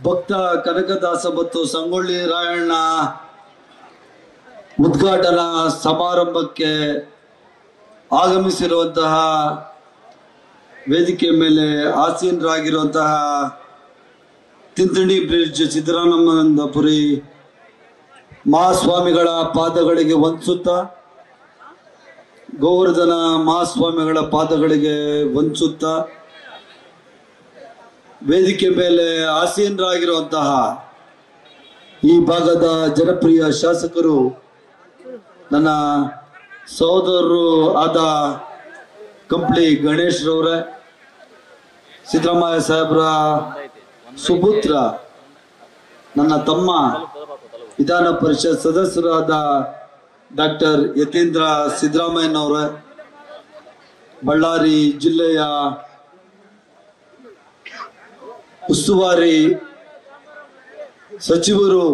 ಭಕ್ತ ಕನಕದಾಸ ಮತ್ತು ಸಂಗೊಳ್ಳಿ ರಾಯಣ್ಣ ಉದ್ಘಾಟನಾ ಸಮಾರಂಭಕ್ಕೆ ಆಗಮಿಸಿರುವಂತಹ ವೇದಿಕೆ ಮೇಲೆ ಆಸೀನರಾಗಿರುವಂತಹ ತಿಂತಣಿ ಬ್ರಿಡ್ಜ್ ಸಿದ್ದರಾಮನಂದಪುರಿ ಮಹಾಸ್ವಾಮಿಗಳ ಪಾದಗಳಿಗೆ ವಂದಿಸುತ್ತಾ, ಗೋವರ್ಧನ ಮಹಾಸ್ವಾಮಿಗಳ ಪಾದಗಳಿಗೆ ವಂದಿಸುತ್ತಾ, ವೇದಿಕೆ ಮೇಲೆ ಆಸೀನರಾಗಿರುವಂತಹ ಈ ಭಾಗದ ಜನಪ್ರಿಯ ಶಾಸಕರು, ನನ್ನ ಸಹೋದರರು ಆದ ಕಂಪ್ಲಿ ಗಣೇಶ್ ರವರೇ, ಸಿದ್ದರಾಮಯ್ಯ ಸಾಹೇಬ್ರ ಸುಪುತ್ರ ನನ್ನ ತಮ್ಮ ವಿಧಾನ ಪರಿಷತ್ ಸದಸ್ಯರಾದ ಡಾಕ್ಟರ್ ಯತೀಂದ್ರ ಸಿದ್ದರಾಮಯ್ಯನವರೇ, ಬಳ್ಳಾರಿ ಜಿಲ್ಲೆಯ ಉಸ್ತುವಾರಿ ಸಚಿವರು,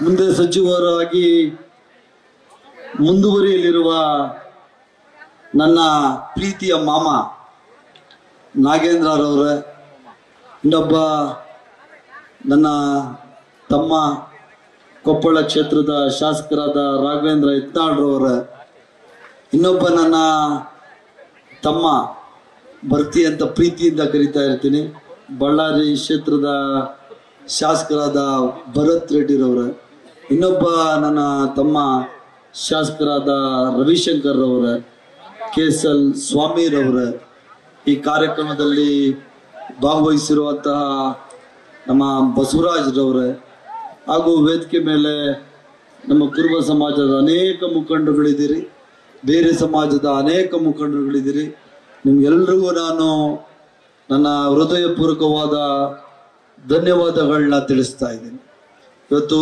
ಮುಂದೆ ಸಚಿವರಾಗಿ ಮುಂದುವರಿಯಲಿರುವ ನನ್ನ ಪ್ರೀತಿಯ ಮಾಮ ನಾಗೇಂದ್ರರವರೇ, ಇನ್ನೊಬ್ಬ ನನ್ನ ತಮ್ಮ ಕೊಪ್ಪಳ ಕ್ಷೇತ್ರದ ಶಾಸಕರಾದ ರಾಘವೇಂದ್ರ ಯತ್ನಾಳ್ರವರೇ, ಇನ್ನೊಬ್ಬ ನನ್ನ ತಮ್ಮ ಭರ್ತಿ ಅಂತ ಪ್ರೀತಿಯಿಂದ ಕರೀತಾ ಇರ್ತೀನಿ, ಬಳ್ಳಾರಿ ಕ್ಷೇತ್ರದ ಶಾಸಕರಾದ ಭರತ್ ರೆಡ್ಡಿರವರೇ, ಇನ್ನೊಬ್ಬ ನನ್ನ ತಮ್ಮ ಶಾಸಕರಾದ ರವಿಶಂಕರ್ ರವರೇ, KSL ಸ್ವಾಮಿರವರೇ, ಈ ಕಾರ್ಯಕ್ರಮದಲ್ಲಿ ಭಾಗವಹಿಸಿರುವಂತಹ ನಮ್ಮ ಬಸವರಾಜ್ರವರೇ, ಹಾಗೂ ವೇದಿಕೆ ಮೇಲೆ ನಮ್ಮ ಕುರುಬ ಸಮಾಜದ ಅನೇಕ ಮುಖಂಡರುಗಳಿದ್ದೀರಿ, ಬೇರೆ ಸಮಾಜದ ಅನೇಕ ಮುಖಂಡರುಗಳಿದ್ದೀರಿ. ನಿಮ್ಗೆಲ್ರಿಗೂ ನಾನು ನನ್ನ ಹೃದಯಪೂರ್ವಕವಾದ ಧನ್ಯವಾದಗಳನ್ನ ತಿಳಿಸ್ತಾ ಇದ್ದೀನಿ. ಇವತ್ತು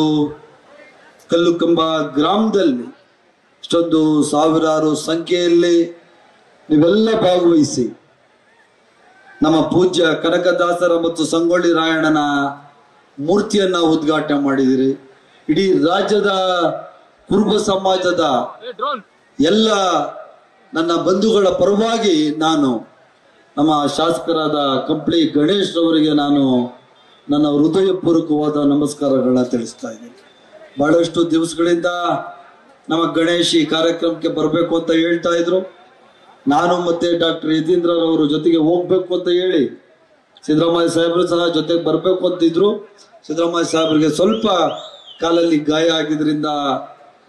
ಕಲ್ಲುಕಂಬ ಗ್ರಾಮದಲ್ಲಿ ಇಷ್ಟೊಂದು ಸಾವಿರಾರು ಸಂಖ್ಯೆಯಲ್ಲಿ ನೀವೆಲ್ಲ ಭಾಗವಹಿಸಿ ನಮ್ಮ ಪೂಜ್ಯ ಕನಕದಾಸರ ಮತ್ತು ಸಂಗೊಳ್ಳಿ ರಾಯಣ್ಣನ ಮೂರ್ತಿಯನ್ನ ಉದ್ಘಾಟನೆ ಮಾಡಿದಿರಿ. ಇಡೀ ರಾಜ್ಯದ ಕುರುಬ ಸಮಾಜದ ಎಲ್ಲ ನನ್ನ ಬಂಧುಗಳ ಪರವಾಗಿ ನಾನು ನಮ್ಮ ಶಾಸಕರಾದ ಕಂಪ್ಲಿ ಗಣೇಶ್ ರವರಿಗೆ ನಾನು ನನ್ನ ಹೃದಯಪೂರ್ವಕವಾದ ನಮಸ್ಕಾರಗಳನ್ನ ತಿಳಿಸ್ತಾ ಇದ್ದೀನಿ. ಬಹಳಷ್ಟು ದಿವಸಗಳಿಂದ ನಮ್ಮ ಗಣೇಶ್ ಈ ಕಾರ್ಯಕ್ರಮಕ್ಕೆ ಬರಬೇಕು ಅಂತ ಹೇಳ್ತಾ ಇದ್ರು. ನಾನು ಮತ್ತೆ ಡಾಕ್ಟರ್ ಯತೀಂದ್ರರವರು ಜೊತೆಗೆ ಹೋಗ್ಬೇಕು ಅಂತ ಹೇಳಿ ಸಿದ್ದರಾಮಯ್ಯ ಸಾಹೇಬರು ಸಹ ಜೊತೆಗೆ ಬರಬೇಕು ಅಂತಿದ್ರು. ಸಿದ್ದರಾಮಯ್ಯ ಸಾಹೇಬರಿಗೆ ಸ್ವಲ್ಪ ಕಾಲಲ್ಲಿ ಗಾಯ ಆಗಿದ್ರಿಂದ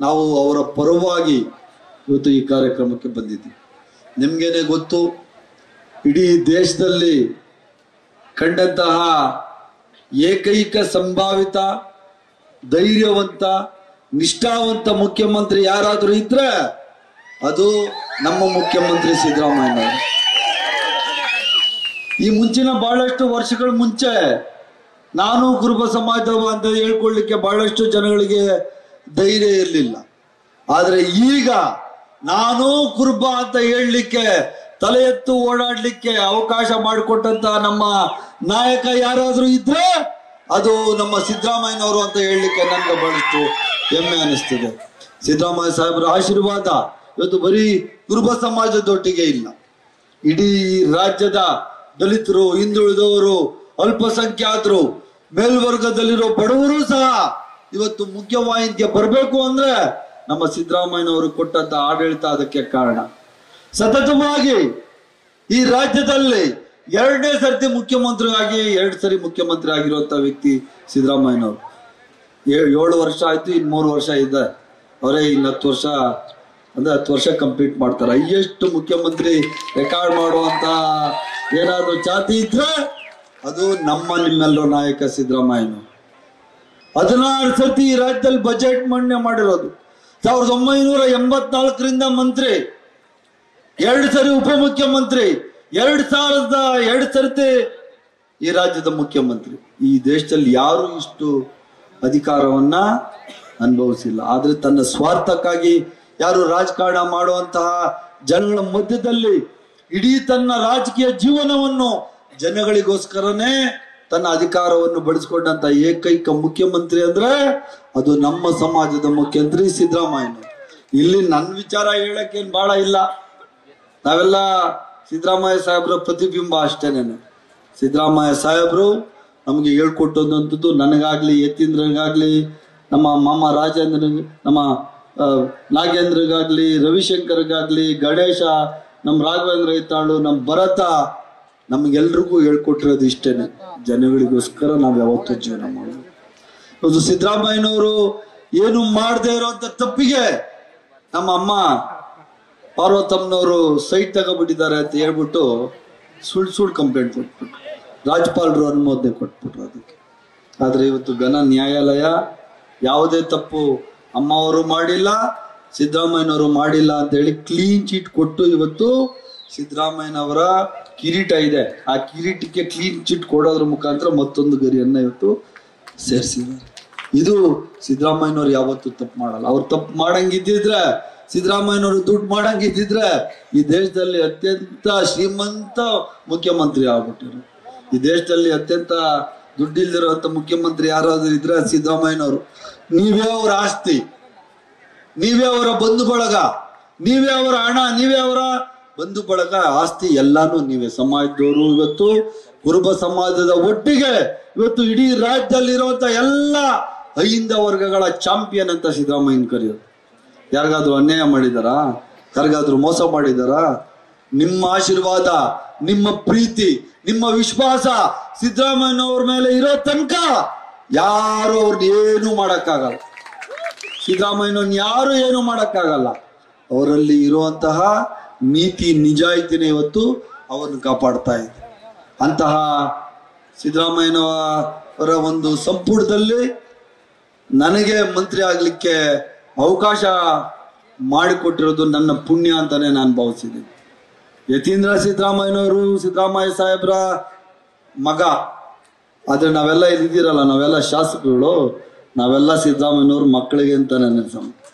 ನಾವು ಅವರ ಪರವಾಗಿ ಇವತ್ತು ಈ ಕಾರ್ಯಕ್ರಮಕ್ಕೆ ಬಂದಿದ್ದೀವಿ. ನಿಮ್ಗೇನೆ ಗೊತ್ತು, ಇಡೀ ದೇಶದಲ್ಲಿ ಕಂಡಂತಹ ಏಕೈಕ ಸಂಭಾವಿತ ಧೈರ್ಯವಂತ ನಿಷ್ಠಾವಂತ ಮುಖ್ಯಮಂತ್ರಿ ಯಾರಾದರೂ ಇದ್ರೆ ಅದು ನಮ್ಮ ಮುಖ್ಯಮಂತ್ರಿ ಸಿದ್ದರಾಮಯ್ಯ. ಈ ಮುಂಚಿನ ಬಹಳಷ್ಟು ವರ್ಷಗಳ ಮುಂಚೆ ನಾನು ಕುರುಬ ಸಮಾಜದವ ಅಂತ ಹೇಳ್ಕೊಳ್ಳಿಕ್ಕೆ ಬಹಳಷ್ಟು ಜನಗಳಿಗೆ ಧೈರ್ಯ ಇರಲಿಲ್ಲ. ಆದ್ರೆ ಈಗ ನಾನು ಕುರುಬ ಅಂತ ಹೇಳಲಿಕ್ಕೆ, ತಲೆ ಎತ್ತು ಓಡಾಡ್ಲಿಕ್ಕೆ ಅವಕಾಶ ಮಾಡಿಕೊಟ್ಟಂತ ನಮ್ಮ ನಾಯಕ ಯಾರಾದ್ರೂ ಇದ್ರೆ ಅದು ನಮ್ಮ ಸಿದ್ದರಾಮಯ್ಯನವರು ಅಂತ ಹೇಳಲಿಕ್ಕೆ ನನಗೆ ಬಹಳಷ್ಟು ಹೆಮ್ಮೆ ಅನಿಸ್ತದೆ. ಸಿದ್ದರಾಮಯ್ಯ ಸಾಹೇಬರ ಆಶೀರ್ವಾದ ಇವತ್ತು ಬರೀ ಕುರುಬ ಸಮಾಜದೊಟ್ಟಿಗೆ ಇಲ್ಲ, ಇಡೀ ರಾಜ್ಯದ ದಲಿತರು, ಹಿಂದುಳಿದವರು, ಅಲ್ಪಸಂಖ್ಯಾತರು, ಮೇಲ್ವರ್ಗದಲ್ಲಿರೋ ಬಡವರು ಸಹ ಇವತ್ತು ಮುಖ್ಯವಾಹಿನಿಗೆ ಬರಬೇಕು ಅಂದ್ರೆ ನಮ್ಮ ಸಿದ್ದರಾಮಯ್ಯನವರು ಕೊಟ್ಟಂತ ಆಡಳಿತ ಅದಕ್ಕೆ ಕಾರಣ. ಸತತವಾಗಿ ಈ ರಾಜ್ಯದಲ್ಲಿ ಎರಡನೇ ಸರ್ತಿ ಮುಖ್ಯಮಂತ್ರಿ ಆಗಿ 2 ಸರಿ ಮುಖ್ಯಮಂತ್ರಿ ಆಗಿರುವಂತ ವ್ಯಕ್ತಿ ಸಿದ್ದರಾಮಯ್ಯನವರು. 7 ವರ್ಷ ಆಯ್ತು, ಇನ್ನು 3 ವರ್ಷ ಇದೆ. ಅವರೇ ಇನ್ನು 10 ವರ್ಷ ಅಂದ್ರೆ 10 ವರ್ಷ ಕಂಪ್ಲೀಟ್ ಮಾಡ್ತಾರೆ. ಹೈಯೆಸ್ಟ್ ಮುಖ್ಯಮಂತ್ರಿ ರೆಕಾರ್ಡ್ ಮಾಡುವಂತ ಏನಾದ್ರು ಜಾತಿ ಇದ್ರೆ ಅದು ನಿಮ್ಮೆಲ್ಲರ ನಾಯಕ ಸಿದ್ದರಾಮಯ್ಯನವರು. 16 ಸರ್ತಿ ಈ ರಾಜ್ಯದಲ್ಲಿ ಬಜೆಟ್ ಮಂಡನೆ ಮಾಡಿರೋದು. 1984ರಿಂದ ಮಂತ್ರಿ, 2 ಸರಿ ಉಪಮುಖ್ಯಮಂತ್ರಿ, 2002 ಸರ್ತಿ ಈ ರಾಜ್ಯದ ಮುಖ್ಯಮಂತ್ರಿ. ಈ ದೇಶದಲ್ಲಿ ಯಾರು ಇಷ್ಟು ಅಧಿಕಾರವನ್ನ ಅನುಭವಿಸಿಲ್ಲ. ಆದ್ರೆ ತನ್ನ ಸ್ವಾರ್ಥಕ್ಕಾಗಿ ಯಾರು ರಾಜಕಾರಣ ಮಾಡುವಂತಹ ಜನಗಳ ಮಧ್ಯದಲ್ಲಿ ಇಡೀ ತನ್ನ ರಾಜಕೀಯ ಜೀವನವನ್ನು ಜನಗಳಿಗೋಸ್ಕರನೇ ತನ್ನ ಅಧಿಕಾರವನ್ನು ಬಳಸಿಕೊಂಡಂತ ಏಕೈಕ ಮುಖ್ಯಮಂತ್ರಿ ಅಂದ್ರೆ ಅದು ನಮ್ಮ ಸಮಾಜದ ಮುಖ್ಯಮಂತ್ರಿ ಸಿದ್ದರಾಮಯ್ಯ. ಇಲ್ಲಿ ನನ್ನ ವಿಚಾರ ಹೇಳಕ್ಕೇನು ಬಹಳ ಇಲ್ಲ, ನಾವೆಲ್ಲ ಸಿದ್ದರಾಮಯ್ಯ ಸಾಹೇಬ್ರ ಪ್ರತಿಬಿಂಬ ಅಷ್ಟೇನೆ. ಸಿದ್ದರಾಮಯ್ಯ ಸಾಹೇಬ್ರು ನಮಗೆ ಹೇಳ್ಕೊಟ್ಟಂಥದ್ದು ನನಗಾಗ್ಲಿ, ಯತೀಂದ್ರಗಾಗ್ಲಿ, ನಮ್ಮ ಮಾಮ ರಾಜೇಂದ್ರ, ನಮ್ಮ ನಾಗೇಂದ್ರಗಾಗ್ಲಿ, ರವಿಶಂಕರ್ಗಾಗ್ಲಿ, ಗಣೇಶ, ನಮ್ಮ ರಾಘವೇಂದ್ರ ಐತಾಳು, ನಮ್ಮ ಭರತ, ನಮ್ಗೆಲ್ರಿಗೂ ಹೇಳ್ಕೊಟ್ಟಿರೋದು ಇಷ್ಟೇನೆ, ಜನಗಳಿಗೋಸ್ಕರ ನಾವು ಯಾವತ್ತೂ ಜೀವನ ಮಾಡೋದು. ಇವತ್ತು ಸಿದ್ದರಾಮಯ್ಯನವರು ಏನು ಮಾಡದೇ ಇರೋಂಥ ತಪ್ಪಿಗೆ ನಮ್ಮ ಅಮ್ಮ ಪಾರ್ವತಮ್ಮನವರು ಸೈಟ್ ತಗೋಬಿಟ್ಟಿದ್ದಾರೆ ಅಂತ ಹೇಳ್ಬಿಟ್ಟು ಸುಳ್ಳು ಕಂಪ್ಲೇಂಟ್ ಕೊಟ್ಬಿಟ್ರು, ರಾಜ್ಯಪಾಲರು ಅನುಮೋದನೆ ಕೊಟ್ಬಿಟ್ರು ಅದಕ್ಕೆ. ಆದ್ರೆ ಇವತ್ತು ಘನ ನ್ಯಾಯಾಲಯ ಯಾವುದೇ ತಪ್ಪು ಅಮ್ಮ ಅವರು ಮಾಡಿಲ್ಲ, ಸಿದ್ದರಾಮಯ್ಯನವರು ಮಾಡಿಲ್ಲ ಅಂತ ಹೇಳಿ ಕ್ಲೀನ್ ಚೀಟ್ ಕೊಟ್ಟು ಇವತ್ತು ಸಿದ್ದರಾಮಯ್ಯನವರ ಕಿರೀಟ ಇದೆ, ಆ ಕಿರೀಟಕ್ಕೆ ಕ್ಲೀನ್ ಚೀಟ್ ಕೊಡೋದ್ರ ಮುಖಾಂತರ ಮತ್ತೊಂದು ಗರಿಯನ್ನ ಇವತ್ತು ಸೇರಿಸಿದ್ದಾರೆ. ಇದು ಸಿದ್ದರಾಮಯ್ಯನವ್ರು ಯಾವತ್ತೂ ತಪ್ಪು ಮಾಡಲ್ಲ. ಅವ್ರು ತಪ್ಪು ಮಾಡಂಗಿದ್ದಿದ್ರೆ, ಸಿದ್ದರಾಮಯ್ಯನವರು ದುಡ್ಡು ಮಾಡಂಗಿದ್ದಿದ್ರೆ ಈ ದೇಶದಲ್ಲಿ ಅತ್ಯಂತ ಶ್ರೀಮಂತ ಮುಖ್ಯಮಂತ್ರಿ ಆಗ್ಬಿಟ್ಟಿರು. ಈ ದೇಶದಲ್ಲಿ ಅತ್ಯಂತ ದುಡ್ಡಿಲ್ದಿರುವಂತ ಮುಖ್ಯಮಂತ್ರಿ ಯಾರಾದ್ರೂ ಇದ್ರೆ ಸಿದ್ದರಾಮಯ್ಯನವರು. ನೀವೇ ಅವರ ಆಸ್ತಿ, ನೀವೇ ಅವರ ಬಂಧು ಬಳಗ, ನೀವೇ ಅವರ ಹಣ, ನೀವೇ ಅವರ ಬಂಧು ಬಳಗ, ಆಸ್ತಿ ಎಲ್ಲಾನು ನೀವೇ. ಸಮಾಜದವರು ಇವತ್ತು ಕುರುಬ ಸಮಾಜದ ಒಟ್ಟಿಗೆ ಇವತ್ತು ಇಡೀ ರಾಜ್ಯದಲ್ಲಿರುವಂತ ಎಲ್ಲ ಅಹಿಂದ ವರ್ಗಗಳ ಚಾಂಪಿಯನ್ ಅಂತ ಸಿದ್ದರಾಮಯ್ಯನ ಕರೆಯೋದು. ಯಾರಿಗಾದ್ರೂ ಅನ್ಯಾಯ ಮಾಡಿದಾರಾ? ಯಾರಿಗಾದ್ರೂ ಮೋಸ ಮಾಡಿದಾರಾ? ನಿಮ್ಮ ಆಶೀರ್ವಾದ, ನಿಮ್ಮ ಪ್ರೀತಿ, ನಿಮ್ಮ ವಿಶ್ವಾಸ ಸಿದ್ದರಾಮಯ್ಯನವ್ರ ಮೇಲೆ ಇರೋ ತನಕ ಯಾರು ಅವ್ರನ್ನ ಏನು ಮಾಡಕ್ಕಾಗಲ್ಲ. ಸಿದ್ದರಾಮಯ್ಯನವ್ರನ್ನ ಯಾರು ಏನು ಮಾಡಕ್ಕಾಗಲ್ಲ. ಅವರಲ್ಲಿ ಇರುವಂತಹ ನೀತಿ ನಿಜಾಯಿತಿನೇ ಇವತ್ತು ಅವ್ರನ್ನ ಕಾಪಾಡ್ತಾ ಇದೆ. ಅಂತಹ ಸಿದ್ದರಾಮಯ್ಯನವರ ಒಂದು ಸಂಪುಟದಲ್ಲಿ ನನಗೆ ಮಂತ್ರಿ ಆಗ್ಲಿಕ್ಕೆ ಅವಕಾಶ ಮಾಡಿಕೊಟ್ಟಿರೋದು ನನ್ನ ಪುಣ್ಯ ಅಂತಾನೆ ನಾನು ಭಾವಿಸಿದ್ದೀನಿ. ಯತೀಂದ್ರ ಸಿದ್ದರಾಮಯ್ಯನವರು ಸಿದ್ದರಾಮಯ್ಯ ಸಾಹೇಬ್ರ ಮಗ, ಆದ್ರೆ ನಾವೆಲ್ಲ ಇದ್ದೀರಲ್ಲ, ನಾವೆಲ್ಲ ಶಾಸಕರುಗಳು, ನಾವೆಲ್ಲ ಸಿದ್ದರಾಮಯ್ಯನವ್ರ ಮಕ್ಕಳಿಗೆ ಅಂತ ನನ್ನ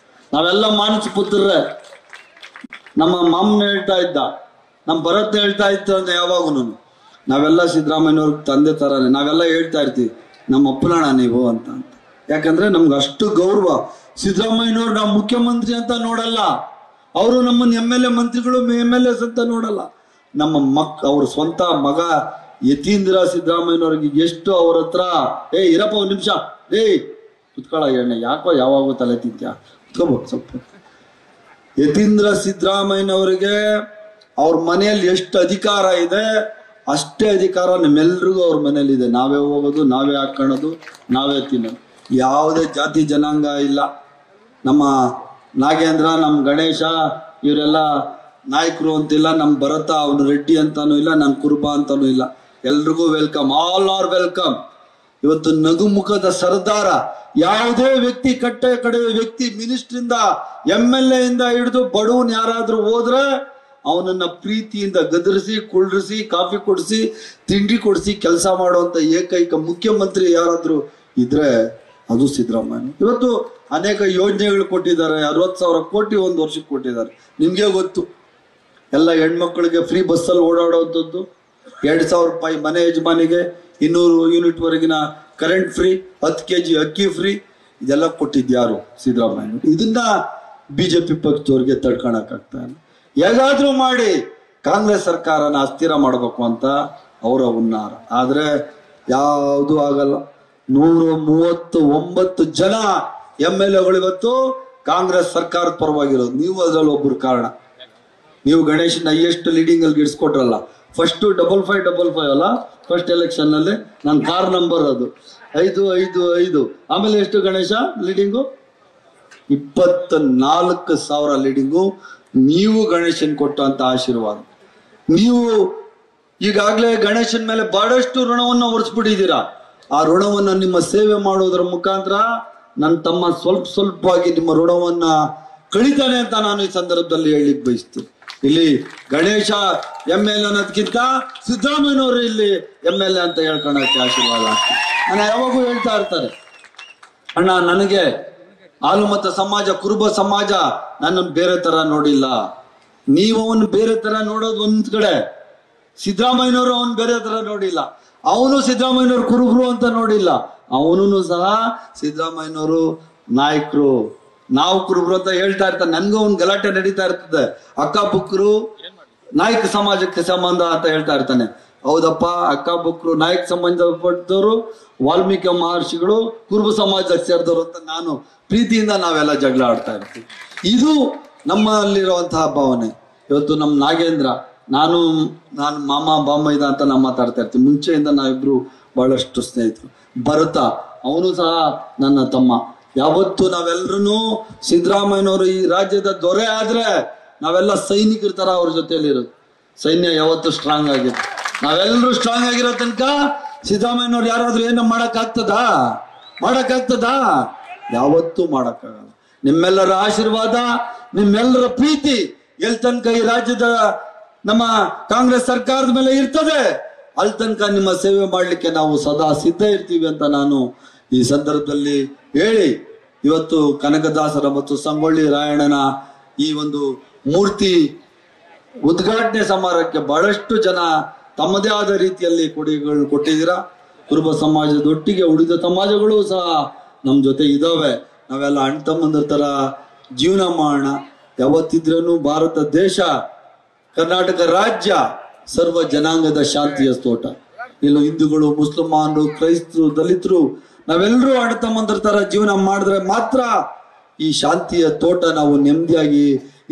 ನಾವೆಲ್ಲ ಮಾನಸ ಪುತ್ರರೇ. ನಮ್ಮ ಮಾಮನ ಹೇಳ್ತಾ ಇದ್ದ, ನಮ್ಮ ಭರತ್ ಹೇಳ್ತಾ ಇತ್ತು ಅಂದ್ರೆ ಯಾವಾಗೂ ನಾವೆಲ್ಲ ಸಿದ್ದರಾಮಯ್ಯನವ್ರ ತಂದೆ ತರಾನೆ. ನಾವೆಲ್ಲ ಹೇಳ್ತಾ ಇರ್ತೀವಿ ನಮ್ಮ ಅಪ್ಪನಣ್ಣ ನೀವು ಅಂತ. ಯಾಕಂದ್ರೆ ನಮ್ಗೆ ಅಷ್ಟು ಗೌರವ. ಸಿದ್ದರಾಮಯ್ಯನವ್ರು ನಾವು ಮುಖ್ಯಮಂತ್ರಿ ಅಂತ ನೋಡಲ್ಲ, ಅವರು ನಮ್ಮನ್ನ MLA ಮಂತ್ರಿಗಳು MLAs ಅಂತ ನೋಡಲ್ಲ. ನಮ್ಮ ಅವ್ರ ಸ್ವಂತ ಮಗ ಯತೀಂದ್ರ ಸಿದ್ದರಾಮಯ್ಯನವ್ರಿಗೆ ಎಷ್ಟು ಅವ್ರ ಹತ್ರ ಇರಪ್ಪ ಒಂದ್ ನಿಮಿಷ, ಕುತ್ಕೊಳ್ಳ ಎಣ್ಣೆ ಯಾಕೋ ಯಾವಾಗೋ ತಲೆ ತಿಂತ್ಯಾ, ಕುತ್ಕೋಬೇಕು ಸ್ವಲ್ಪ. ಯತೀಂದ್ರ ಸಿದ್ದರಾಮಯ್ಯನವರಿಗೆ ಅವ್ರ ಮನೆಯಲ್ಲಿ ಎಷ್ಟು ಅಧಿಕಾರ ಇದೆ ಅಷ್ಟೇ ಅಧಿಕಾರ ನಮ್ಮೆಲ್ರಿಗೂ ಅವ್ರ ಮನೇಲಿ ಇದೆ. ನಾವೇ ಹೋಗೋದು, ನಾವೇ ಹಾಕೊಳ್ಳೋದು, ನಾವೇ ತಿನ್ನೋದು. ಯಾವುದೇ ಜಾತಿ ಜನಾಂಗ ಇಲ್ಲ. ನಮ್ಮ ನಾಗೇಂದ್ರ, ನಮ್ಮ ಗಣೇಶ ಇವರೆಲ್ಲ ನಾಯಕರು ಅಂತಿಲ್ಲ, ನಮ್ಮ ಭರತ ಅವನು ರೆಡ್ಡಿ ಅಂತಾನು ಇಲ್ಲ, ನನ್ನ ಕುರುಬ ಅಂತಾನು ಇಲ್ಲ. ಎಲ್ರಿಗೂ ವೆಲ್ಕಮ್, ಆಲ್ ಆರ್ ವೆಲ್ಕಮ್. ಇವತ್ತು ನಗುಮುಖದ ಸರ್ದಾರ, ಯಾವುದೇ ವ್ಯಕ್ತಿ, ಕಟ್ಟೆ ಕಡೆ ವ್ಯಕ್ತಿ, ಮಿನಿಸ್ಟ್ರಿಂದ MLA ಇಂದ ಹಿಡಿದು ಬಡವನ್ ಯಾರಾದ್ರೂ ಹೋದ್ರೆ ಅವನನ್ನ ಪ್ರೀತಿಯಿಂದ ಗದರಿಸಿ, ಕುಳ್ಳಿಸಿ, ಕಾಫಿ ಕೊಡಿಸಿ, ತಿಂಡಿ ಕೊಡಿಸಿ ಕೆಲಸ ಮಾಡುವಂತ ಏಕೈಕ ಮುಖ್ಯಮಂತ್ರಿ ಯಾರಾದ್ರೂ ಇದ್ರೆ ಅದು ಸಿದ್ದರಾಮಯ್ಯ. ಇವತ್ತು ಅನೇಕ ಯೋಜನೆಗಳು ಕೊಟ್ಟಿದ್ದಾರೆ. 60,000 ಕೋಟಿ ಒಂದು ವರ್ಷಕ್ಕೆ ಕೊಟ್ಟಿದ್ದಾರೆ. ನಿಮ್ಗೆ ಗೊತ್ತು, ಎಲ್ಲ ಹೆಣ್ಮಕ್ಳಿಗೆ ಫ್ರೀ ಬಸ್ಸಲ್ಲಿ ಓಡಾಡುವಂಥದ್ದು, 2,000 ರೂಪಾಯಿ ಮನೆ ಯಜಮಾನಿಗೆ, 200 ಯೂನಿಟ್ ವರೆಗಿನ ಕರೆಂಟ್ ಫ್ರೀ, 10 kg ಅಕ್ಕಿ ಫ್ರೀ, ಇದೆಲ್ಲ ಕೊಟ್ಟಿದ್ಯಾರು? ಸಿದ್ದರಾಮಯ್ಯ. ಇದನ್ನ BJP ಪಕ್ಷದವ್ರಿಗೆ ತಡ್ಕೊಳಕ್ಕಾಗ್ತಾ ಇಲ್ಲ. ಹೇಗಾದ್ರೂ ಮಾಡಿ ಕಾಂಗ್ರೆಸ್ ಸರ್ಕಾರನ ಅಸ್ಥಿರ ಮಾಡಬೇಕು ಅಂತ ಅವರ ಹುನ್ನಾರ. ಆದ್ರೆ ಯಾವುದು ಆಗಲ್ಲ. 139 ಜನ MLAಗಳು ಇವತ್ತು ಕಾಂಗ್ರೆಸ್ ಸರ್ಕಾರದ ಪರವಾಗಿರೋದು. ನೀವು ಅದ್ರಲ್ಲಿ ಒಬ್ಬರು ಕಾರಣ. ನೀವು ಗಣೇಶನ ಹೈಯೆಸ್ಟ್ ಲೀಡಿಂಗ್ ಅಲ್ಲಿ ಗಿಡಿಸ್ಕೊಟ್ರಲ್ಲ. ಫಸ್ಟ್ 5555 ಅಲ್ಲ, ಫಸ್ಟ್ ಎಲೆಕ್ಷನ್ ನಲ್ಲಿ ನನ್ನ ಕಾರ್ ನಂಬರ್ ಅದು 555. ಆಮೇಲೆ ಎಷ್ಟು ಗಣೇಶ ಲೀಡಿಂಗು? 24,000 ಲೀಡಿಂಗು. ನೀವು ಗಣೇಶನ್ ಕೊಟ್ಟಂತ ಆಶೀರ್ವಾದ. ನೀವು ಈಗಾಗಲೇ ಗಣೇಶನ್ ಮೇಲೆ ಬಹಳಷ್ಟು ಋಣವನ್ನು ಹೊರಿಸ್ಬಿಟ್ಟಿದ್ದೀರಾ. ಆ ಋಣವನ್ನು ನಿಮ್ಮ ಸೇವೆ ಮಾಡೋದ್ರ ಮುಖಾಂತರ ನನ್ನ ತಮ್ಮ ಸ್ವಲ್ಪವಾಗಿ ನಿಮ್ಮ ಋಣವನ್ನ ಕಳಿತಾನೆ ಅಂತ ನಾನು ಈ ಸಂದರ್ಭದಲ್ಲಿ ಹೇಳಿಕ್ ಬಯಸ್ತೀನಿ. ಇಲ್ಲಿ ಗಣೇಶ MLA ಅನ್ನೋದಕ್ಕಿಂತ ಸಿದ್ದರಾಮಯ್ಯನವರು ಇಲ್ಲಿ MLA ಅಂತ ಹೇಳ್ಕೊಳಕ್ಕೆ ಆಶೀರ್ವಾದ ಆಗ್ತದೆ. ನಾನು ಯಾವಾಗೂ ಹೇಳ್ತಾ ಇರ್ತಾರೆ, ಅಣ್ಣ ನನಗೆ ಹಾಲುಮತ ಸಮಾಜ, ಕುರುಬ ಸಮಾಜ ನನ್ನನ್ನು ಬೇರೆ ತರ ನೋಡಿಲ್ಲ. ನೀವು ಅವನು ಬೇರೆ ತರ ನೋಡೋದು ಒಂದ್ ಕಡೆ, ಸಿದ್ದರಾಮಯ್ಯನವರು ಅವನು ಬೇರೆ ತರ ನೋಡಿಲ್ಲ. ಅವನು ಸಿದ್ದರಾಮಯ್ಯನವರು ಕುರುಬರು ಅಂತ ನೋಡಿಲ್ಲ. ಅವನು ಸಹ ಸಿದ್ದರಾಮಯ್ಯನವರು ನಾಯಕರು, ನಾವು ಕುರುಬರು ಅಂತ ಹೇಳ್ತಾ ಇರ್ತಾನೆ. ನನ್ಗೂ ಒಂದು ಗಲಾಟೆ ನಡೀತಾ ಇರ್ತದೆ, ಅಕ್ಕಪಕ್ಕರು ನಾಯಕ ಸಮಾಜಕ್ಕೆ ಸಂಬಂಧ ಅಂತ ಹೇಳ್ತಾ ಇರ್ತಾನೆ. ಹೌದಪ್ಪ, ಅಕ್ಕಪಕ್ಕರು ನಾಯಕ ಸಂಬಂಧಪಟ್ಟವರು, ವಾಲ್ಮೀಕಿ ಮಹರ್ಷಿಗಳು, ಕುರುಬ ಸಮಾಜಕ್ಕೆ ಸೇರಿದವರು ಅಂತ ನಾನು ಪ್ರೀತಿಯಿಂದ ನಾವೆಲ್ಲ ಜಗಳ ಆಡ್ತಾ ಇರ್ತೀವಿ. ಇದು ನಮ್ಮಲ್ಲಿರುವಂತಹ ಭಾವನೆ. ಇವತ್ತು ನಮ್ಮ ನಾಗೇಂದ್ರ, ನಾನು ಮಾಮ ಬಾಮೈದ ಅಂತ ನಾವು ಮಾತಾಡ್ತಾ ಇರ್ತೀವಿ. ಮುಂಚೆಯಿಂದ ನಾವಿಬ್ರು ಬಹಳಷ್ಟು ಸ್ನೇಹಿತರು. ಭರತ, ಅವನು ಸಹ ನನ್ನ ತಮ್ಮ. ಯಾವತ್ತು ನಾವೆಲ್ಲರೂ ಸಿದ್ದರಾಮಯ್ಯನವರು ಈ ರಾಜ್ಯದ ದೊರೆ ಆದ್ರೆ ನಾವೆಲ್ಲ ಸೈನಿಕರ ತರ ಅವ್ರ ಜೊತೆಯಲ್ಲಿರೋದು. ಸೈನ್ಯ ಯಾವತ್ತು ಸ್ಟ್ರಾಂಗ್ ಆಗಿದೆ. ನಾವೆಲ್ಲರೂ ಸ್ಟ್ರಾಂಗ್ ಆಗಿರೋ ತನಕ ಸಿದ್ದರಾಮಯ್ಯನವ್ರು ಯಾರಾದ್ರೂ ಏನೋ ಮಾಡಕ್ಕಾಗ್ತದಾ? ಯಾವತ್ತೂ ಮಾಡಕ್ಕಾಗಲ್ಲ. ನಿಮ್ಮೆಲ್ಲರ ಆಶೀರ್ವಾದ, ನಿಮ್ಮೆಲ್ಲರ ಪ್ರೀತಿ ಎಲ್ ತನಕ ಈ ರಾಜ್ಯದ ನಮ್ಮ ಕಾಂಗ್ರೆಸ್ ಸರ್ಕಾರದ ಮೇಲೆ ಇರ್ತದೆ, ಅಲ್ಲಿ ತನಕ ನಿಮ್ಮ ಸೇವೆ ಮಾಡ್ಲಿಕ್ಕೆ ನಾವು ಸದಾ ಸಿದ್ಧ ಇರ್ತೀವಿ ಅಂತ ನಾನು ಈ ಸಂದರ್ಭದಲ್ಲಿ ಹೇಳಿ, ಇವತ್ತು ಕನಕದಾಸರ ಮತ್ತು ಸಂಗೊಳ್ಳಿ ರಾಯಣ್ಣನ ಈ ಒಂದು ಮೂರ್ತಿ ಉದ್ಘಾಟನೆ ಸಮಾರಂಭಕ್ಕೆ ಬಹಳಷ್ಟು ಜನ ತಮ್ಮದೇ ಆದ ರೀತಿಯಲ್ಲಿ ಕೊಡುಗೆಗಳನ್ನು ಕೊಟ್ಟಿದ್ದೀರಾ. ಕುರುಬ ಸಮಾಜದೊಟ್ಟಿಗೆ ಉಳಿದ ಸಮಾಜಗಳು ಸಹ ನಮ್ಮ ಜೊತೆ ಇದಾವೆ. ನಾವೆಲ್ಲ ಅಣ್ಣ ತಮ್ಮಂದ್ರ ತರ ಜೀವನ ಮಾಡೋಣ. ಯಾವತ್ತಿದ್ರೂ ಭಾರತ ದೇಶ, ಕರ್ನಾಟಕ ರಾಜ್ಯ ಸರ್ವ ಜನಾಂಗದ ಶಾಂತಿಯ ತೋಟ. ಇಲ್ಲಿ ಹಿಂದೂಗಳು, ಮುಸಲ್ಮಾನರು, ಕ್ರೈಸ್ತರು, ದಲಿತರು ನಾವೆಲ್ಲರೂ ಅಣ್ಣ ತಮ್ಮಂದ್ರ ತರ ಜೀವನ ಮಾಡಿದ್ರೆ ಮಾತ್ರ ಈ ಶಾಂತಿಯ ತೋಟ ನಾವು ನೆಮ್ಮದಿಯಾಗಿ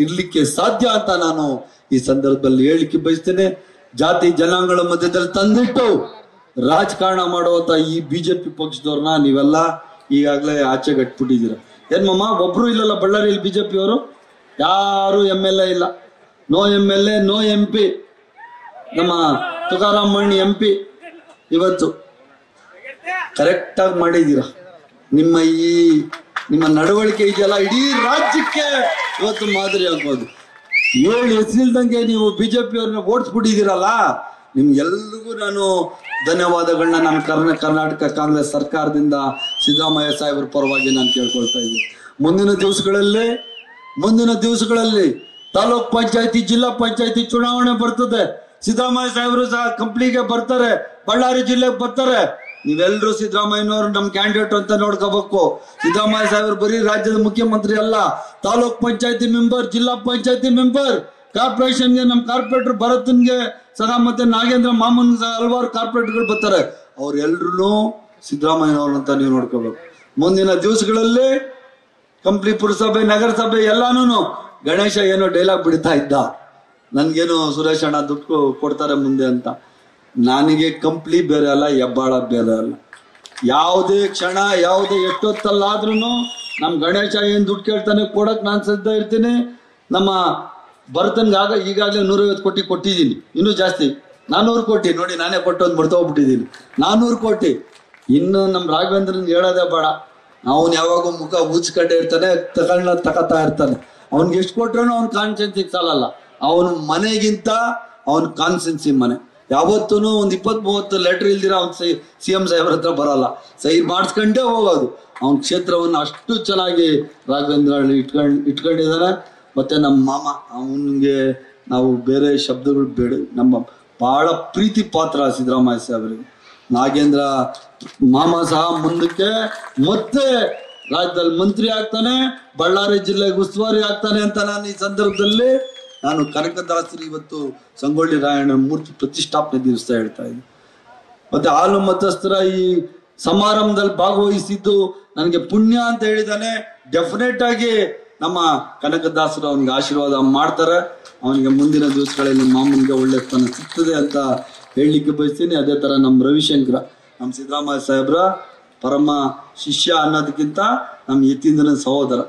ಇರ್ಲಿಕ್ಕೆ ಸಾಧ್ಯ ಅಂತ ನಾನು ಈ ಸಂದರ್ಭದಲ್ಲಿ ಹೇಳಿಕೆ ಬಯಸ್ತೇನೆ. ಜಾತಿ ಜನಾಂಗಗಳ ಮಧ್ಯದಲ್ಲಿ ತಂದಿಟ್ಟು ರಾಜಕಾರಣ ಮಾಡುವಂತ ಈ ಬಿಜೆಪಿ ಪಕ್ಷದವ್ರನ್ನ ನೀವೆಲ್ಲ ಈಗಾಗಲೇ ಆಚೆ ಗಟ್ಬಿಟ್ಟಿದ್ದೀರ. ಏನ್ ಮಾಮ, ಒಬ್ರು ಇಲ್ಲಲ್ಲ ಬಳ್ಳಾರಿಯಲ್ಲಿ ಬಿಜೆಪಿ ಅವರು? ಯಾರು MLA ಇಲ್ಲ. No MLA, no MP. ನಮ್ಮ ತುಕಾರಾಮ್ ಮಣ್ಣಿ MP ಇವತ್ತು ಕರೆಕ್ಟ್ ಆಗಿ ಮಾಡಿದ್ದೀರಾ. ನಿಮ್ಮ ನಡವಳಿಕೆ ಇದೆಯಲ್ಲ ಇಡೀ ರಾಜ್ಯಕ್ಕೆ ಇವತ್ತು ಮಾದರಿ ಆಗ್ಬೋದು. 7 ಹೆಸರಿಲ್ದಂಗೆ ನೀವು ಬಿಜೆಪಿ ಅವ್ರನ್ನ ಓಡಿಸ್ಬಿಟ್ಟಿದ್ದೀರಲ್ಲ, ನಿಮ್ಗೆಲ್ರಿಗೂ ನಾನು ಧನ್ಯವಾದಗಳನ್ನ ನಾನು ಕರ್ನಾಟಕ ಕಾಂಗ್ರೆಸ್ ಸರ್ಕಾರದಿಂದ ಸಿದ್ದರಾಮಯ್ಯ ಸಾಹೇಬ್ರ ಪರವಾಗಿ ನಾನು ಕೇಳ್ಕೊಳ್ತಾ ಇದ್ದೀನಿ. ಮುಂದಿನ ದಿವಸಗಳಲ್ಲಿ ತಾಲೂಕ್ ಪಂಚಾಯತಿ, ಜಿಲ್ಲಾ ಪಂಚಾಯತಿ ಚುನಾವಣೆ ಬರ್ತದೆ. ಸಿದ್ದರಾಮಯ್ಯ ಸಾಹೇಬರು ಸಹ ಕಂಪ್ನಿಗೆ ಬರ್ತಾರೆ, ಬಳ್ಳಾರಿ ಜಿಲ್ಲೆಗೆ ಬರ್ತಾರೆ. ನೀವೆಲ್ಲರೂ ಸಿದ್ದರಾಮಯ್ಯನವರು ನಮ್ಮ ಕ್ಯಾಂಡಿಡೇಟ್ ಅಂತ ನೋಡ್ಕೋಬೇಕು. ಸಿದ್ದರಾಮಯ್ಯ ಸಾಹೇಬರು ಬರೀ ರಾಜ್ಯದ ಮುಖ್ಯಮಂತ್ರಿ ಅಲ್ಲ, ತಾಲೂಕ್ ಪಂಚಾಯತಿ ಮೆಂಬರ್, ಜಿಲ್ಲಾ ಪಂಚಾಯತಿ ಮೆಂಬರ್, ಕಾರ್ಪೊರೇಷನ್ಗೆ ನಮ್ಮ ಕಾರ್ಪೊರೇಟರ್ ಭರತನ್ಗೆ ಸಹ ಮತ್ತೆ ನಾಗೇಂದ್ರ ಮಾಮನ್ ಹಲವಾರು ಕಾರ್ಪೊರೇಟರ್ಗಳು ಬರ್ತಾರೆ. ಅವ್ರೆಲ್ರೂ ಸಿದ್ದರಾಮಯ್ಯನವರು ಅಂತ ನೀವು ನೋಡ್ಕೋಬೇಕು. ಮುಂದಿನ ದಿವಸಗಳಲ್ಲಿ ಕಂಪ್ಲಿ ಪುರಸಭೆ, ನಗರಸಭೆ ಎಲ್ಲಾನು ಗಣೇಶ ಏನೋ ಡೈಲಾಗ್ ಬಿಡ್ತಾ ಇದ್ದ, ನನ್ಗೇನು ಸುರೇಶ್ ಅಣ್ಣ ದುಡ್ಡು ಕೊಡ್ತಾರೆ ಮುಂದೆ ಅಂತ. ನನಗೆ ಕಂಪ್ಲಿ ಬೇರೆ ಅಲ್ಲ, ಹೆಬ್ಬಾಳ ಬೇರೆ ಅಲ್ಲ. ಯಾವುದೇ ಕ್ಷಣ, ಯಾವುದೇ ಎಷ್ಟೊತ್ತಲ್ಲಾದ್ರೂ ನಮ್ ಗಣೇಶ ಏನ್ ದುಡ್ಡು ಕೇಳ್ತಾನೆ ಕೊಡಕ್ ನಾನು ಸಿದ್ಧ ಇರ್ತೀನಿ. ನಮ್ಮ ಭರತನ್ಗೆ ಈಗಾಗಲೇ 150 ಕೋಟಿ ಕೊಟ್ಟಿದ್ದೀನಿ, ಇನ್ನೂ ಜಾಸ್ತಿ 400 ಕೋಟಿ ನೋಡಿ, ನಾನೇ ಕೊಟ್ಟೊಂದು ಬಿಡ್ತೋಗ್ಬಿಟ್ಟಿದ್ದೀನಿ. 400 ಕೋಟಿ. ಇನ್ನು ನಮ್ಮ ರಾಘವೇಂದ್ರನ್ ಹೇಳೋದೇ ಬೇಡ. ಅವನು ಯಾವಾಗ ಮುಖ ಉಚ್ಕಂಡೆ ಇರ್ತಾನೆ, ತಕತಾ ಇರ್ತಾನೆ. ಅವ್ನಿಗೆ ಎಷ್ಟು ಕೊಟ್ರೂ ಅವ್ನ ಕಾನ್ಸೆನ್ಸಿಗೆ ಸಾಲಲ್ಲ. ಅವನ ಮನೆಗಿಂತ ಅವನ ಕಾನ್ಸೆನ್ಸಿ ಮನೆ. ಯಾವತ್ತೂ ಒಂದು 20-30 ಲೆಟರ್ ಇಲ್ದಿರ ಅವ್ನು CM ಸಾಹೇಬ್ರ ಹತ್ರ ಬರಲ್ಲ, ಸಹಿ ಮಾಡಿಸ್ಕೊಂಡೇ ಹೋಗೋದು. ಅವನ ಕ್ಷೇತ್ರವನ್ನು ಅಷ್ಟು ಚೆನ್ನಾಗಿ ರಾಘವೇಂದ್ರ ಇಟ್ಕೊಂಡಿದ್ದಾನೆ. ಮತ್ತೆ ನಮ್ಮ ಮಾಮ, ಅವನಿಗೆ ನಾವು ಬೇರೆ ಶಬ್ದಗಳು ಬೇಡ. ನಮ್ಮ ಬಹಳ ಪ್ರೀತಿ ಪಾತ್ರ ಸಿದ್ದರಾಮಯ್ಯ ಸಾಹೇಬರಿಗೆ. ನಾಗೇಂದ್ರ ಮಾಮ ಸಹ ಮುಂದಕ್ಕೆ ಮತ್ತೆ ರಾಜ್ಯದಲ್ಲಿ ಮಂತ್ರಿ ಆಗ್ತಾನೆ, ಬಳ್ಳಾರಿ ಜಿಲ್ಲೆಗೆ ಉಸ್ತುವಾರಿ ಆಗ್ತಾನೆ ಅಂತ ನಾನು ಈ ಸಂದರ್ಭದಲ್ಲಿ ನಾನು ಕನಕದಾಸರು ಇವತ್ತು ಸಂಗೊಳ್ಳಿ ರಾಯಣ್ಣ ಮೂರ್ತಿ ಪ್ರತಿಷ್ಠಾಪನೆ ದಿವಸ ಹೇಳ್ತಾ ಇದ್ದೀನಿ. ಮತ್ತೆ ಹಾಲು ಮತಸ್ಥರ ಈ ಸಮಾರಂಭದಲ್ಲಿ ಭಾಗವಹಿಸಿದ್ದು ನನಗೆ ಪುಣ್ಯ ಅಂತ ಹೇಳಿದಾನೆ. ಡೆಫಿನೆಟ್ ಆಗಿ ನಮ್ಮ ಕನಕದಾಸರು ಅವನಿಗೆ ಆಶೀರ್ವಾದ ಮಾಡ್ತಾರೆ. ಅವನಿಗೆ ಮುಂದಿನ ದಿವಸಗಳಲ್ಲಿ ಮಾಮೂಲಿಗೆ ಒಳ್ಳೆ ಸ್ಥಾನ ಸಿಗ್ತದೆ ಅಂತ ಹೇಳಲಿಕ್ಕೆ ಬಯಸ್ತೀನಿ. ಅದೇ ತರ ನಮ್ಮ ರವಿಶಂಕರ, ನಮ್ಮ ಸಿದ್ದರಾಮಯ್ಯ ಸಾಹೇಬ್ರ ಪರಮ ಶಿಷ್ಯ ಅನ್ನೋದಕ್ಕಿಂತ ನಮ್ಮ ಯತೀಂದ್ರನ ಸಹೋದರ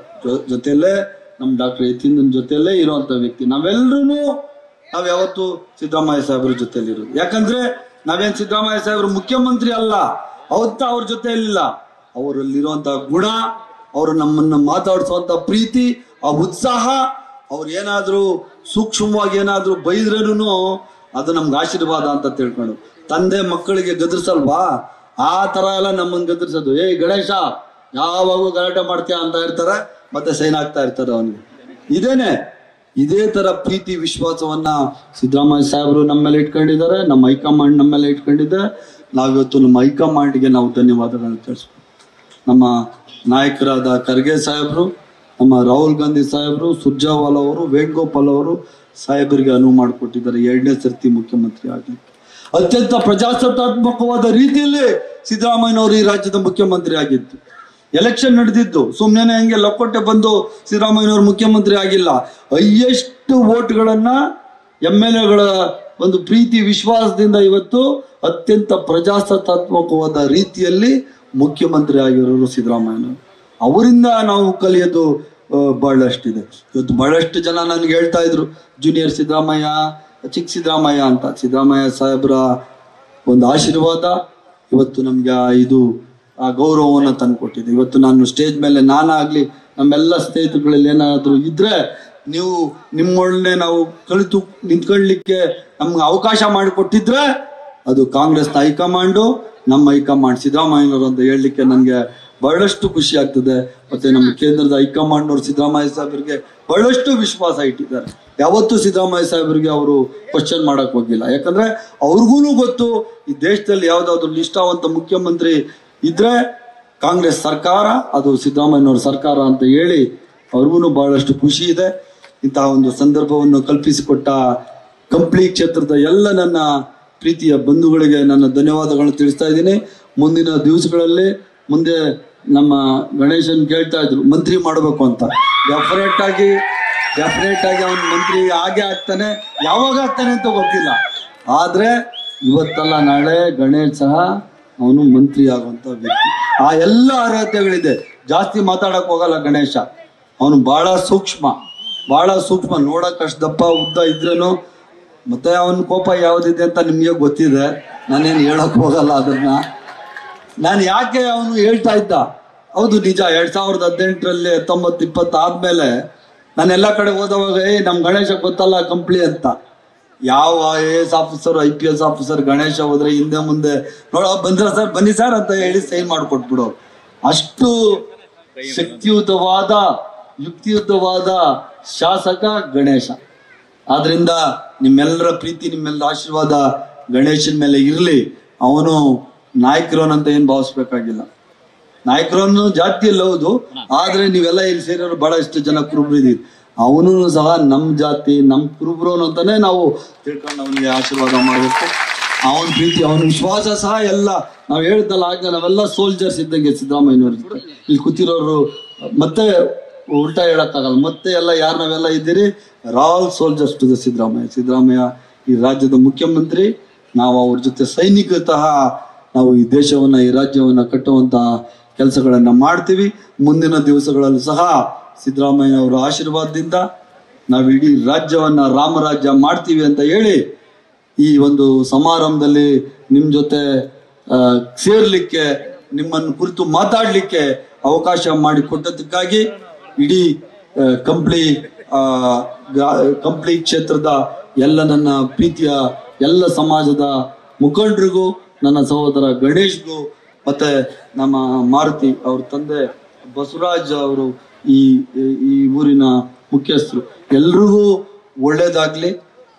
ಜೊತೆಯಲ್ಲೇ, ನಮ್ಮ ಡಾಕ್ಟರ್ ಯತೀಂದ್ರನ ಜೊತೆಯಲ್ಲೇ ಇರುವಂತ ವ್ಯಕ್ತಿ. ನಾವ್ ಯಾವತ್ತು ಸಿದ್ದರಾಮಯ್ಯ ಸಾಹೇಬ್ರ ಜೊತೆಯಲ್ಲಿ ಇರೋದು. ಯಾಕಂದ್ರೆ ನಾವೇನ್ ಸಿದ್ದರಾಮಯ್ಯ ಸಾಹೇಬ್ರ ಮುಖ್ಯಮಂತ್ರಿ ಅಲ್ಲ, ಅವತ್ತ ಅವ್ರ ಜೊತೆಯಲ್ಲಿಲ್ಲ. ಅವರಲ್ಲಿರುವಂತಹ ಗುಣ, ಅವರು ನಮ್ಮನ್ನ ಮಾತಾಡಿಸುವಂತ ಪ್ರೀತಿ, ಆ ಉತ್ಸಾಹ, ಅವ್ರು ಏನಾದ್ರು ಸೂಕ್ಷ್ಮವಾಗಿ ಏನಾದ್ರು ಬೈದ್ರೇನು ಅದು ನಮ್ಗೆ ಆಶೀರ್ವಾದ ಅಂತ ತಿಳ್ಕೊಂಡು. ತಂದೆ ಮಕ್ಕಳಿಗೆ ಗದರ್ಸಲ್ವಾ, ಆ ತರ ಎಲ್ಲ ನಮ್ಮನ್ನ ಗದರ್ಸೋದು. ಗಣೇಶ ಯಾವಾಗೂ ಗಲಾಟೆ ಮಾಡ್ತೀಯ ಅಂತ ಇರ್ತಾರೆ, ಮತ್ತೆ ಸೈನ್ ಆಗ್ತಾ ಇರ್ತಾರೆ ಅವನಿಗೆ. ಇದೇ ತರ ಪ್ರೀತಿ ವಿಶ್ವಾಸವನ್ನ ಸಿದ್ದರಾಮಯ್ಯ ಸಾಹೇಬರು ನಮ್ಮ ಮೇಲೆ ಇಟ್ಕೊಂಡಿದ್ದಾರೆ, ನಮ್ಮ ಹೈಕಮಾಂಡ್ ನಮ್ಮ ಮೇಲೆ ಇಟ್ಕೊಂಡಿದೆ. ನಾವಿವತ್ತು ನಮ್ಮ ಹೈಕಮಾಂಡ್ಗೆ ನಾವು ಧನ್ಯವಾದಗಳನ್ನು ತಿಳಿಸ್ಬೇಕು. ನಮ್ಮ ನಾಯಕರಾದ ಖರ್ಗೆ ಸಾಹೇಬರು, ನಮ್ಮ ರಾಹುಲ್ ಗಾಂಧಿ ಸಾಹೇಬರು, ಸುರ್ಜೇವಾಲಾ ಅವರು, ವೇಣುಗೋಪಾಲ್ ಅವರು ಸಾಹೇಬರಿಗೆ ಅನುವು ಮಾಡಿಕೊಟ್ಟಿದ್ದಾರೆ 2ನೇ ಸರ್ತಿ ಮುಖ್ಯಮಂತ್ರಿ ಆಗಲಿಕ್ಕೆ. ಅತ್ಯಂತ ಪ್ರಜಾಸತ್ತಾತ್ಮಕವಾದ ರೀತಿಯಲ್ಲಿ ಸಿದ್ದರಾಮಯ್ಯನವರು ಈ ರಾಜ್ಯದ ಮುಖ್ಯಮಂತ್ರಿ ಆಗಿದ್ದು. ಎಲೆಕ್ಷನ್ ನಡೆದಿದ್ದು ಸುಮ್ಮನೆ ಹಂಗೆ ಲಕೋಟೆ ಬಂದು ಸಿದ್ದರಾಮಯ್ಯನವರು ಮುಖ್ಯಮಂತ್ರಿ ಆಗಿಲ್ಲ. ಹೈಯೆಸ್ಟ್ ವೋಟ್ಗಳನ್ನ MLAಗಳ ಒಂದು ಪ್ರೀತಿ ವಿಶ್ವಾಸದಿಂದ ಇವತ್ತು ಅತ್ಯಂತ ಪ್ರಜಾಸತ್ತಾತ್ಮಕವಾದ ರೀತಿಯಲ್ಲಿ ಮುಖ್ಯಮಂತ್ರಿ ಆಗಿರೋರು ಸಿದ್ದರಾಮಯ್ಯನವರು. ಅವರಿಂದ ನಾವು ಕಲಿಯೋದು ಬಹಳಷ್ಟಿದೆ. ಇವತ್ತು ಬಹಳಷ್ಟು ಜನ ನನಗೆ ಹೇಳ್ತಾ ಇದ್ರು, ಜೂನಿಯರ್ ಸಿದ್ದರಾಮಯ್ಯ, ಚಿಕ್ಕ ಸಿದ್ದರಾಮಯ್ಯ ಅಂತ. ಸಿದ್ದರಾಮಯ್ಯ ಸಾಹೇಬ್ರ ಒಂದು ಆಶೀರ್ವಾದ ಇವತ್ತು ನಮ್ಗೆ ಇದು ಆ ಗೌರವವನ್ನು ತಂದುಕೊಟ್ಟಿದೆ. ಇವತ್ತು ನಾನು ಸ್ಟೇಜ್ ಮೇಲೆ ನಾನಾಗ್ಲಿ ನಮ್ಮೆಲ್ಲ ಸ್ನೇಹಿತರುಗಳಲ್ಲಿ ಏನಾದರೂ ಇದ್ರೆ ನೀವು ನಿಮ್ಮೊಡನೆ ನಾವು ಕಲಿತು ನಿಂತ್ಕೊಳ್ಳಿಕ್ಕೆ ನಮ್ಗೆ ಅವಕಾಶ ಮಾಡಿಕೊಟ್ಟಿದ್ರೆ ಅದು ಕಾಂಗ್ರೆಸ್ನ ಹೈಕಮಾಂಡು, ನಮ್ಮ ಹೈಕಮಾಂಡ್ ಸಿದ್ದರಾಮಯ್ಯನವರು ಅಂತ ಹೇಳಲಿಕ್ಕೆ ನನಗೆ ಬಹಳಷ್ಟು ಖುಷಿ ಆಗ್ತದೆ. ಮತ್ತೆ ನಮ್ಮ ಕೇಂದ್ರದ ಹೈಕಮಾಂಡ್ನವರು ಸಿದ್ದರಾಮಯ್ಯ ಸಾಹೇಬರಿಗೆ ಬಹಳಷ್ಟು ವಿಶ್ವಾಸ ಇಟ್ಟಿದ್ದಾರೆ. ಯಾವತ್ತೂ ಸಿದ್ದರಾಮಯ್ಯ ಸಾಹೇಬರಿಗೆ ಅವರು ಕ್ವಶನ್ ಮಾಡಕ್ ಹೋಗಿಲ್ಲ. ಯಾಕಂದ್ರೆ ಅವ್ರಿಗೂ ಗೊತ್ತು ಈ ದೇಶದಲ್ಲಿ ಯಾವ್ದಾದ್ರು ನಿಷ್ಠಾವಂತ ಮುಖ್ಯಮಂತ್ರಿ ಇದ್ರೆ ಕಾಂಗ್ರೆಸ್ ಸರ್ಕಾರ, ಅದು ಸಿದ್ದರಾಮಯ್ಯನವ್ರ ಸರ್ಕಾರ ಅಂತ ಹೇಳಿ ಅವ್ರಿಗೂ ಬಹಳಷ್ಟು ಖುಷಿ ಇದೆ. ಇಂತಹ ಒಂದು ಸಂದರ್ಭವನ್ನು ಕಲ್ಪಿಸಿಕೊಟ್ಟ ಕಂಪ್ಲಿ ಕ್ಷೇತ್ರದ ಎಲ್ಲ ನನ್ನ ಪ್ರೀತಿಯ ಬಂಧುಗಳಿಗೆ ನನ್ನ ಧನ್ಯವಾದಗಳನ್ನು ತಿಳಿಸ್ತಾ ಇದ್ದೀನಿ. ಮುಂದಿನ ದಿವಸಗಳಲ್ಲಿ ಮುಂದೆ ನಮ್ಮ ಗಣೇಶನ್ ಕೇಳ್ತಾ ಇದ್ರು ಮಂತ್ರಿ ಮಾಡಬೇಕು ಅಂತ. ಡೆಫಿನೆಟ್ ಆಗಿ ಅವನು ಮಂತ್ರಿ ಆಗೇ ಆಗ್ತಾನೆ. ಯಾವಾಗ ಆಗ್ತಾನೆ ಅಂತ ಗೊತ್ತಿಲ್ಲ, ಆದ್ರೆ ಇವತ್ತಲ್ಲ ನಾಳೆ ಗಣೇಶ್ ಸಹ ಅವನು ಮಂತ್ರಿ ಆಗುವಂತ ವ್ಯಕ್ತಿ. ಆ ಎಲ್ಲ ಅರ್ಹತೆಗಳಿದೆ. ಜಾಸ್ತಿ ಮಾತಾಡಕ್ ಹೋಗಲ್ಲ ಗಣೇಶ. ಅವನು ಬಹಳ ಸೂಕ್ಷ್ಮ. ನೋಡಕ್ ಅಷ್ಟು ದಪ್ಪ ಉದ್ದ ಇದ್ರೇನು ಮತ್ತೆ ಅವನ ಕೋಪ ಯಾವ್ದಿದೆ ಅಂತ ನಿಮ್ಗೆ ಗೊತ್ತಿದೆ. ನಾನೇನು ಹೇಳಕ್ ಹೋಗಲ್ಲ ಅದನ್ನ. ನಾನು ಯಾಕೆ ಅವನು ಹೇಳ್ತಾ ಇದ್ದ, ಹೌದು ನಿಜ. 2018ರಲ್ಲಿ 19-20 ಆದ್ಮೇಲೆ ನಾನು ಎಲ್ಲ ಕಡೆ ಹೋದವಾಗ ನಮ್ ಗಣೇಶ ಗೊತ್ತಲ್ಲ ಕಂಪ್ಲಿ ಅಂತ. ಯಾವ AS officer IPS officer Ganesha ಹೋದ್ರೆ ಹಿಂದೆ ಮುಂದೆ ನೋಡ ಬಂದ್ರ ಸರ್ ಬನ್ನಿ ಸರ್ ಅಂತ ಹೇಳಿ ಸೈನ್ ಮಾಡಿಕೊಟ್ಬಿಡೋ ಅಷ್ಟು ಶಕ್ತಿಯುತವಾದ ಯುಕ್ತಿಯುತವಾದ ಶಾಸಕ ಗಣೇಶ. ಆದ್ರಿಂದ ನಿಮ್ಮೆಲ್ಲರ ಪ್ರೀತಿ ನಿಮ್ಮೆಲ್ಲರ ಆಶೀರ್ವಾದ ಗಣೇಶನ ಮೇಲೆ ಇರ್ಲಿ. ಅವನು ನಾಯಕರೋನಂತ ಏನ್ ಭಾವಿಸ್ಬೇಕಾಗಿಲ್ಲ. ನಾಯಕರನ್ನು ಜಾತಿಯಲ್ಲಿ ಹೌದು, ಆದ್ರೆ ನೀವೆಲ್ಲ ಇಲ್ಲಿ ಸೇರೋರು ಬಹಳಷ್ಟು ಜನ ಕುರುಬ್ರಿದ್ದೀವಿ. ಅವನು ಸಹ ನಮ್ ಜಾತಿ ನಮ್ ಕುರುಬ್ರೋನು ಅಂತಾನೆ ನಾವು ತಿಳ್ಕೊಂಡು ಅವನಿಗೆ ಆಶೀರ್ವಾದ ಮಾಡಬೇಕು. ಅವನ ಪ್ರೀತಿ ಅವನ ವಿಶ್ವಾಸ ಸಹ ಎಲ್ಲ ನಾವು ಹೇಳ್ದಲ್ಲ ಆಗ ನಾವೆಲ್ಲ ಸೋಲ್ಜರ್ಸ್ ಇದ್ದಂಗೆ ಸಿದ್ದರಾಮಯ್ಯನವ್ರು. ಇಲ್ಲಿ ಕೂತಿರೋರು ಮತ್ತೆ ಉಲ್ಟಾ ಹೇಳಕ್ಕಾಗಲ್ಲ. ಮತ್ತೆ ಎಲ್ಲ ಯಾರು ನಾವೆಲ್ಲ ಇದ್ದೀರಿ all soldiers to the Siddaramaiah ಈ ರಾಜ್ಯದ ಮುಖ್ಯಮಂತ್ರಿ. ನಾವು ಅವ್ರ ಜೊತೆ ಸೈನಿಕತಃ ನಾವು ಈ ದೇಶವನ್ನ ಈ ರಾಜ್ಯವನ್ನ ಕಟ್ಟುವಂತಹ ಕೆಲಸಗಳನ್ನ ಮಾಡ್ತೀವಿ. ಮುಂದಿನ ದಿವಸಗಳಲ್ಲೂ ಸಹ ಸಿದ್ದರಾಮಯ್ಯ ಅವರ ಆಶೀರ್ವಾದದಿಂದ ನಾವು ಇಡೀ ರಾಜ್ಯವನ್ನ ರಾಮರಾಜ್ಯ ಮಾಡ್ತೀವಿ ಅಂತ ಹೇಳಿ ಈ ಒಂದು ಸಮಾರಂಭದಲ್ಲಿ ನಿಮ್ ಜೊತೆ ಸೇರ್ಲಿಕ್ಕೆ, ನಿಮ್ಮನ್ನು ಕುರಿತು ಮಾತಾಡ್ಲಿಕ್ಕೆ ಅವಕಾಶ ಮಾಡಿಕೊಟ್ಟದಕ್ಕಾಗಿ ಇಡೀ ಕಂಪ್ಲಿ ಕ್ಷೇತ್ರದ ಎಲ್ಲ ನನ್ನ ಪ್ರೀತಿಯ ಎಲ್ಲ ಸಮಾಜದ ಮುಖಂಡರಿಗೂ, ನನ್ನ ಸಹೋದರ ಗಣೇಶ್ಗೂ, ಮತ್ತೆ ನಮ್ಮ ಮಾರುತಿ ಅವ್ರ ತಂದೆ ಬಸವರಾಜ್ ಅವರು ಈ ಊರಿನ ಮುಖ್ಯಸ್ಥರು ಎಲ್ರಿಗೂ ಒಳ್ಳೇದಾಗ್ಲಿ.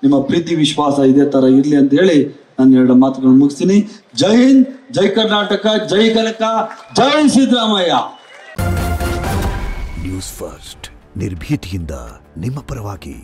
ನಿಮ್ಮ ಪ್ರೀತಿ ವಿಶ್ವಾಸ ಇದೇ ತರ ಇರ್ಲಿ ಅಂತ ಹೇಳಿ ನಾನು 2 ಮಾತುಗಳನ್ನು ಮುಗಿಸ್ತೀನಿ. ಜೈ ಹಿಂದ್, ಜೈ ಕರ್ನಾಟಕ, ಜೈ ಕನಕ, ಜೈ ಸಿದ್ದರಾಮಯ್ಯ. ನ್ಯೂಸ್ ಫಸ್ಟ್ ನಿರ್ಭೀತಿಯಿಂದ ನಿಮ್ಮ ಪರವಾಗಿ.